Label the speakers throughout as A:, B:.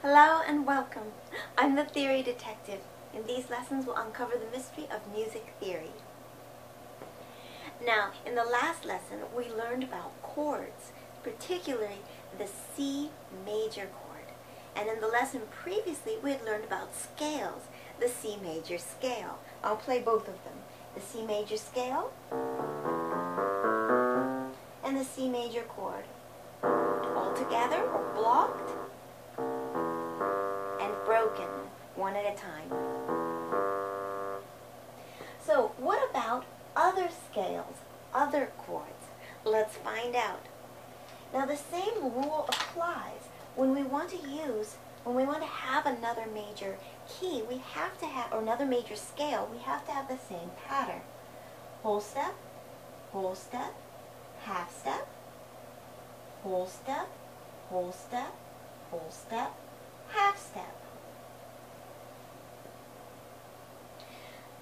A: Hello and welcome. I'm the Theory Detective. In these lessons we'll uncover the mystery of music theory. Now, in the last lesson we learned about chords, particularly the C major chord. And in the lesson previously we had learned about scales, the C major scale. I'll play both of them. The C major scale and the C major chord. All together or blocked and broken one at a time. So what about other scales, other chords? Let's find out. Now the same rule applies when we want to have another major key, we have to have, or another major scale, we have to have the same pattern. Whole step, half step, whole step, whole step, whole step, half step.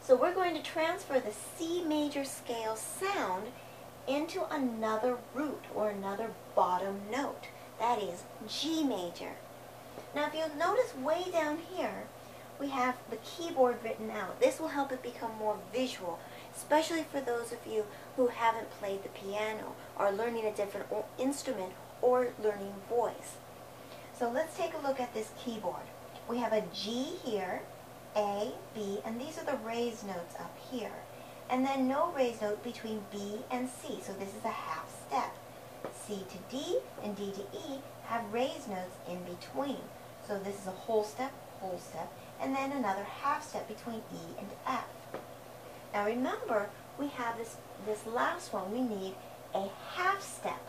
A: So we're going to transfer the C major scale sound into another root or another bottom note. That is G major. Now if you'll notice way down here, we have the keyboard written out. This will help it become more visual, especially for those of you who haven't played the piano or learning a different instrument or learning voice. So let's take a look at this keyboard. We have a G here, A, B, and these are the raised notes up here. And then no raised note between B and C, so this is a half step. C to D and D to E have raised notes in between. So this is a whole step, and then another half step between E and F. Now remember, we have this last one, we need a half step.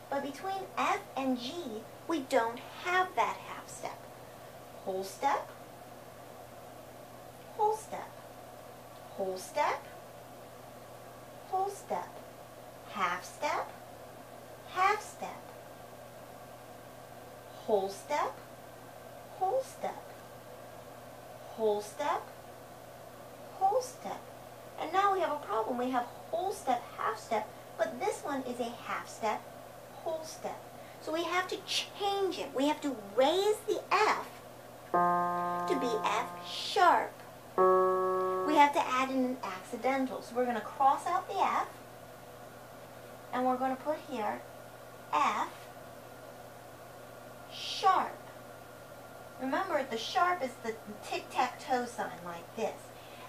A: But between F and G, we don't have that half step. Whole step, whole step, whole step, whole step, half step, half step, whole step, whole step, whole step, whole step. And now we have a problem. We have whole step, half step, but this one is a half step, whole step. So we have to change it. We have to raise the F to be F sharp. We have to add in an accidental. So we're going to cross out the F, and we're going to put here F sharp. Remember, the sharp is the tic-tac-toe sign like this.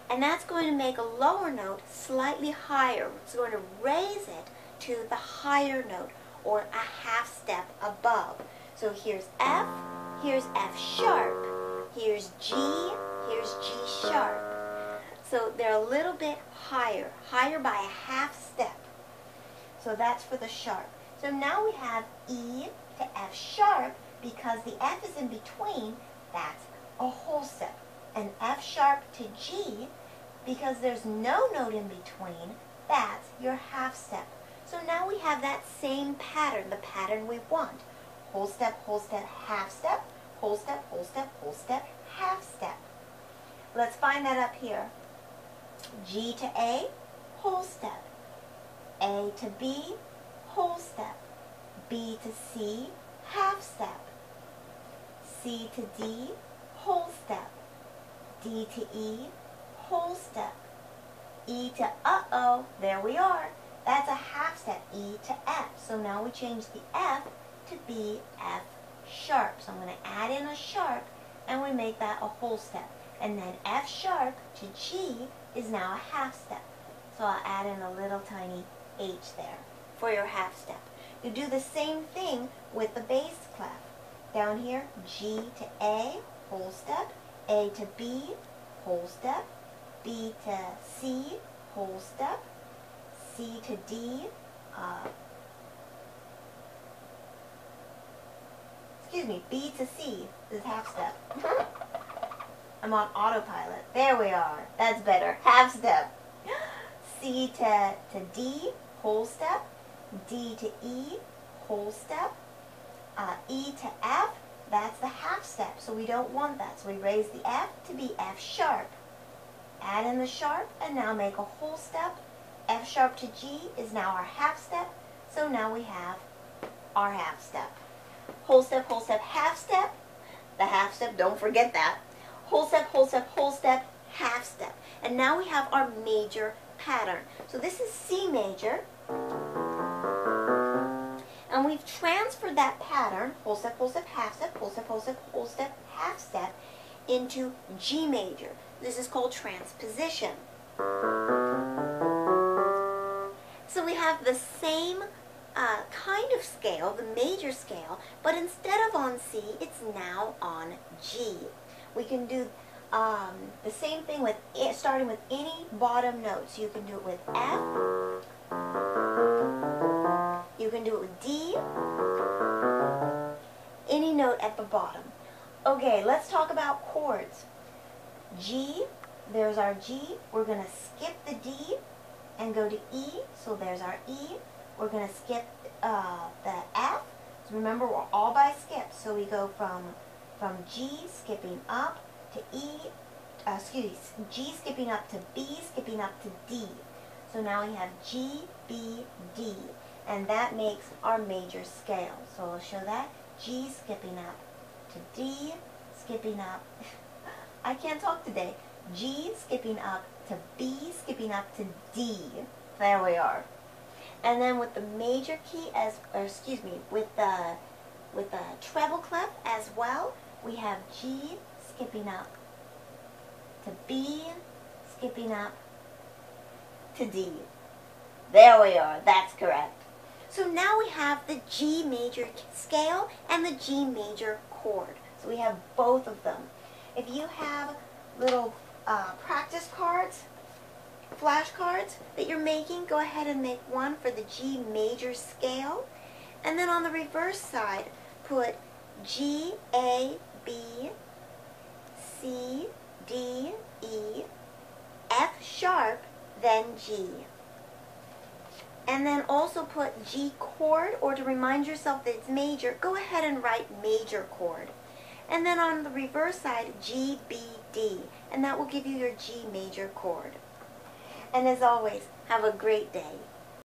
A: And that's going to make a lower note slightly higher. It's going to raise it to the higher note, or a half step above. So here's F sharp, here's G sharp. So they're a little bit higher by a half step. So that's for the sharp. So now we have E to F sharp, because the F is in between, that's a whole step. And F sharp to G, because there's no note in between, that's your half step. So now we have that same pattern, the pattern we want. Whole step, half step, whole step, half step. Let's find that up here. G to A, whole step. A to B, whole step. B to C, half step. C to D, whole step. D to E, whole step. E to uh-oh, there we are. That's a half step, E to F. So now we change the F to be F sharp. So I'm going to add in a sharp, and we make that a whole step. And then F sharp to G is now a half step. So I'll add in a little tiny H there for your half step. You do the same thing with the bass clef. Down here, G to A, whole step. A to B, whole step. B to C, whole step. C to D, B to C is half step. I'm on autopilot. There we are. That's better. Half step. C to D, whole step. D to E, whole step. E to F, that's the half step. So we don't want that. So we raise the F to be F sharp. Add in the sharp, and now make a whole step. F sharp to G is now our half step. So now we have our half step. Whole step, half step. half step, don't forget that. Whole step, whole step, whole step, half step. And now we have our major pattern. So this is C major. And we've transferred that pattern, whole step, half step, whole step, whole step, half step, into G major. This is called transposition. So we have the same kind of scale, the major scale, but instead of on C, it's now on G. We can do the same thing with starting with any bottom notes. You can do it with F. You can do it with D. Any note at the bottom. Okay, let's talk about chords. G, there's our G. We're going to skip the D and go to E. So there's our E. We're going to skip the F. So remember, we're all by skips. So we go from G skipping up to E, G skipping up to B, skipping up to D. So now we have G, B, D. And that makes our major scale. So I'll show that. G skipping up to D, skipping up. I can't talk today. G skipping up to B, skipping up to D. There we are. And then with the major key with the treble clef as well, we have G skipping up to B, skipping up to D. There we are. That's correct. So now we have the G major scale and the G major chord. So we have both of them. If you have little practice cards, flashcards that you're making, go ahead and make one for the G major scale. And then on the reverse side, put G, A, B, C, D, E, F sharp, then G. And then also put G chord, or to remind yourself that it's major, go ahead and write major chord. And then on the reverse side, G, B, D. And that will give you your G major chord. And as always, have a great day.